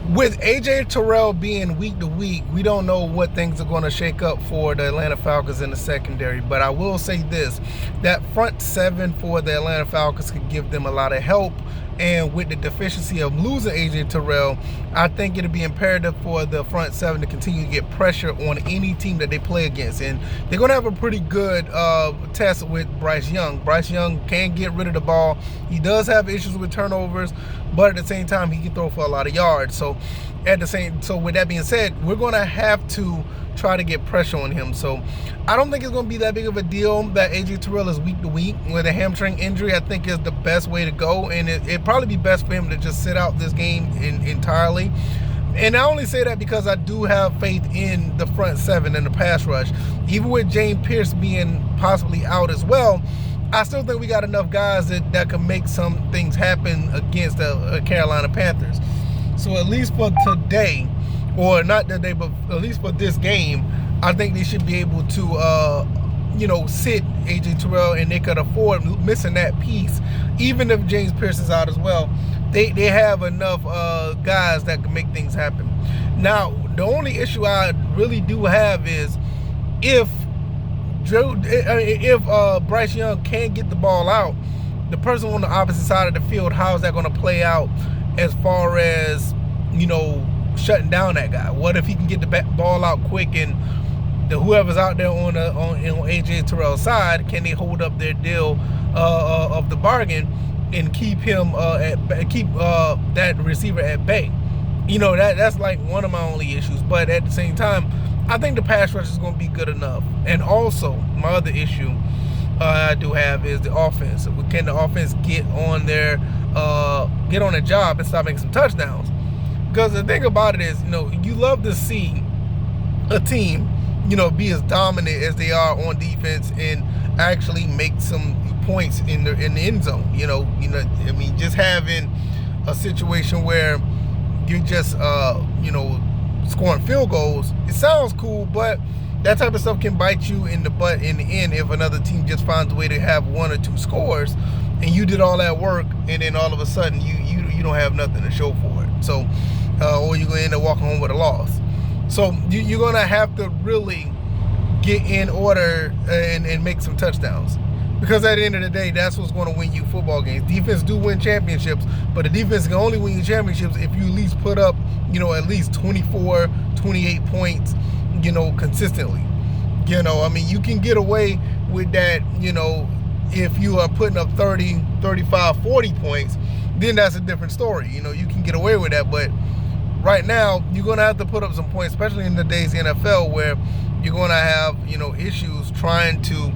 With AJ Terrell being week to week, we don't know what things are going to shake up for the Atlanta Falcons in the secondary. But I will say this, that front seven for the Atlanta Falcons could give them a lot of help. And with the deficiency of losing AJ Terrell, I think it'll be imperative for the front seven to continue to get pressure on any team that they play against. And they're going to have a pretty good test with Bryce Young. Bryce Young can get rid of the ball. He does have issues with turnovers, but at the same time, he can throw for a lot of yards. So with that being said, we're going to have to try to get pressure on him. So I don't think it's going to be that big of a deal that AJ Terrell is week to week. With a hamstring injury, I think is the best way to go, and it'd probably be best for him to just sit out this game entirely. And I only say that because I do have faith in the front seven and the pass rush. Even with James Pierce being possibly out as well, I still think we got enough guys that can make some things happen against the Carolina Panthers. So at least for today, or not today, but at least for this game, I think they should be able to, sit AJ Terrell, and they could afford missing that piece. Even if James Pierce is out as well, they have enough guys that can make things happen. Now, the only issue I really do have is if Bryce Young can't get the ball out, the person on the opposite side of the field, how is that going to play out as far as, shutting down that guy? What if he can get the ball out quick, and whoever's out there on AJ Terrell's side, can they hold up their deal of the bargain and keep him that receiver at bay? That's like one of my only issues. But at the same time, I think the pass rush is going to be good enough. And also, my other issue I do have is the offense. Can the offense get on their job and start making some touchdowns? Because the thing about it is, you love to see a team, be as dominant as they are on defense and actually make some points in the end zone. Just having a situation where you're just scoring field goals, it sounds cool, but that type of stuff can bite you in the butt in the end if another team just finds a way to have one or two scores, and you did all that work, and then all of a sudden you don't have nothing to show for it. So, or you're going to end up walking home with a loss. So you're going to have to really get in order and make some touchdowns. Because at the end of the day, that's what's going to win you football games. Defense do win championships, but the defense can only win you championships if you at least put up, at least 24, 28 points, consistently. You can get away with that, if you are putting up 30, 35, 40 points, then that's a different story. You can get away with that, but right now, you're going to have to put up some points, especially in today's NFL, where you're going to have, issues trying to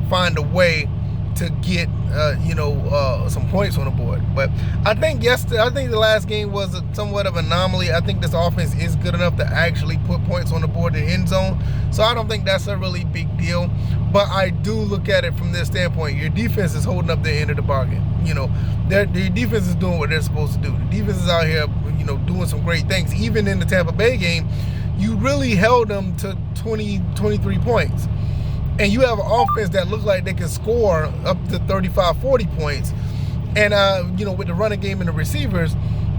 find a way to get, some points on the board. But I think the last game was somewhat of an anomaly. I think this offense is good enough to actually put points on the board in the end zone. So I don't think that's a really big deal. But I do look at it from this standpoint. Your defense is holding up their end of the bargain. Their defense is doing what they're supposed to do. The defense is out here, doing some great things. Even in the Tampa Bay game, you really held them to 20, 23 points. And you have an offense that looks like they can score up to 35, 40 points. And, with the running game and the receivers,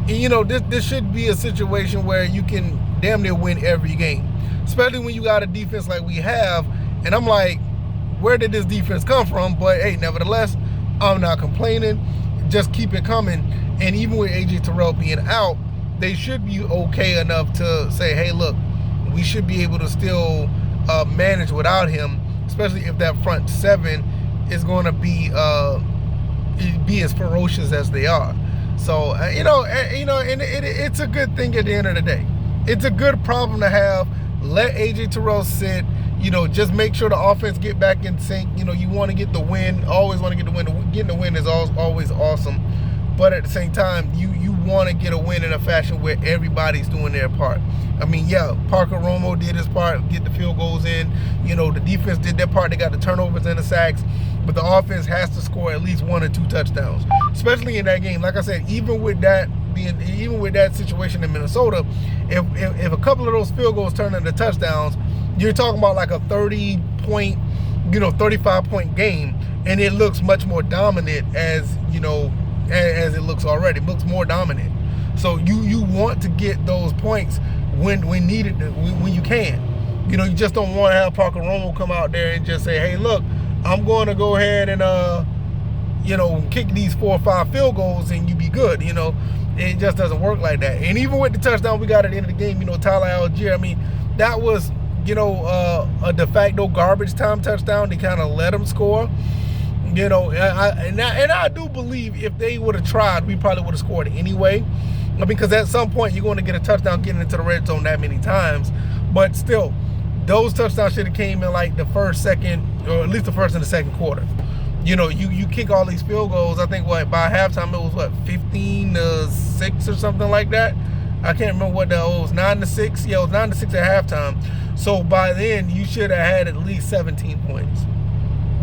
this should be a situation where you can damn near win every game. Especially when you got a defense like we have. And I'm like, where did this defense come from? But, hey, nevertheless, I'm not complaining. Just keep it coming. And even with AJ Terrell being out, they should be okay enough to say, hey, look, we should be able to still manage without him, especially if that front seven is going to be as ferocious as they are. So, and it's a good thing at the end of the day. It's a good problem to have. Let AJ Terrell sit. Just make sure the offense get back in sync. You want to get the win. Always want to get the win. Getting the win is always awesome. But at the same time, you want to get a win in a fashion where everybody's doing their part. Parker Romo did his part, get the field goals in. The defense did their part. They got the turnovers and the sacks. But the offense has to score at least one or two touchdowns, especially in that game. Like I said, even with that situation in Minnesota, if a couple of those field goals turn into touchdowns, you're talking about like a 30-point, 35-point game, and it looks much more dominant as it looks already. It looks more dominant. So you want to get those points when needed, when you can. You know, you just don't want to have Parker Romo come out there and just say, hey, look, I'm going to go ahead and you know, kick these 4 or 5 field goals and you be good. You know, it just doesn't work like that. And even with the touchdown we got at the end of the game, you know, Tyler Algier, I mean, that was, you know, a de facto garbage time touchdown. They kind of let him score. You know, and I do believe if they would have tried, we probably would have scored anyway. Because at some point, you're going to get a touchdown getting into the red zone that many times. But still, those touchdowns should have came in like the first, second, or at least the first and the second quarter. You know, you kick all these field goals. I think, what, by halftime, it was, what, 15-6 or something like that? I can't remember what the, it was 9-6. Yeah, it was 9-6 at halftime. So by then, you should have had at least 17 points.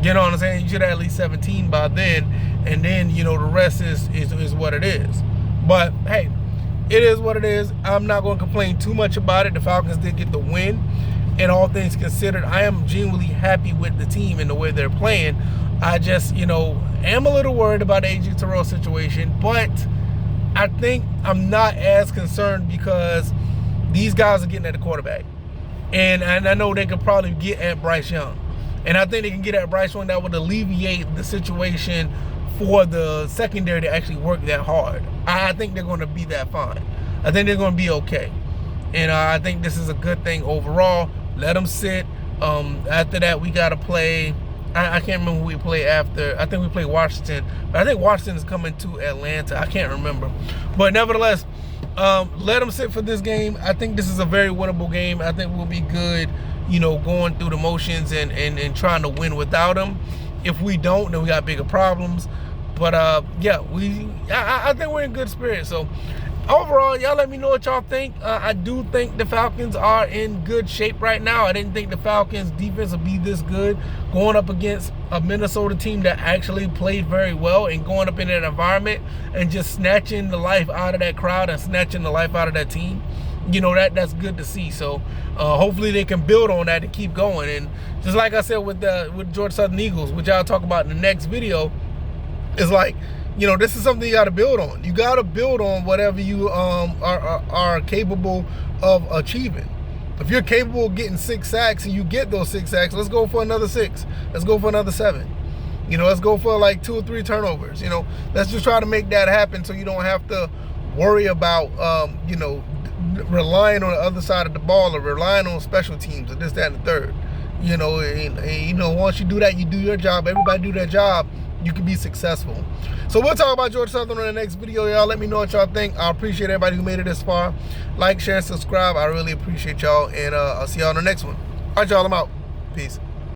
You know what I'm saying? You should have at least 17 by then. And then, you know, the rest is what it is. But, hey, it is what it is. I'm not going to complain too much about it. The Falcons did get the win. And all things considered, I am genuinely happy with the team and the way they're playing. I just, you know, am a little worried about the AJ Terrell situation. But I think I'm not as concerned because these guys are getting at the quarterback. And I know they could probably get at Bryce Young. And I think they can get at Bryce Young. That would alleviate the situation for the secondary to actually work that hard. I think they're going to be that fine. I think they're going to be okay. And I think this is a good thing overall. Let them sit. After that, we got to play. I can't remember who we play after. I think we play Washington. But I think Washington is coming to Atlanta. I can't remember. But nevertheless, let them sit for this game. I think this is a very winnable game. I think we'll be good, you know, going through the motions and trying to win without them. If we don't, then we got bigger problems. But, yeah, I think we're in good spirits. So, overall, y'all let me know what y'all think. I do think the Falcons are in good shape right now. I didn't think the Falcons defense would be this good going up against a Minnesota team that actually played very well and going up in that environment and just snatching the life out of that crowd and snatching the life out of that team. You know, that's good to see. So hopefully they can build on that and keep going. And just like I said with Georgia Southern Eagles, which I'll talk about in the next video, is like, you know, this is something you got to build on. You got to build on whatever you are capable of achieving. If you're capable of getting 6 sacks and you get those 6 sacks, let's go for another 6. Let's go for another 7. You know, let's go for like 2 or 3 turnovers. You know, let's just try to make that happen so you don't have to worry about, you know, relying on the other side of the ball or relying on special teams or this, that, and the third. You know, and you know, once you do that, you do your job. Everybody do their job. You can be successful. So we'll talk about Georgia Southern in the next video, y'all. Let me know what y'all think. I appreciate everybody who made it this far. Like, share, and subscribe. I really appreciate y'all. And I'll see y'all in the next one. All right, y'all. I'm out. Peace.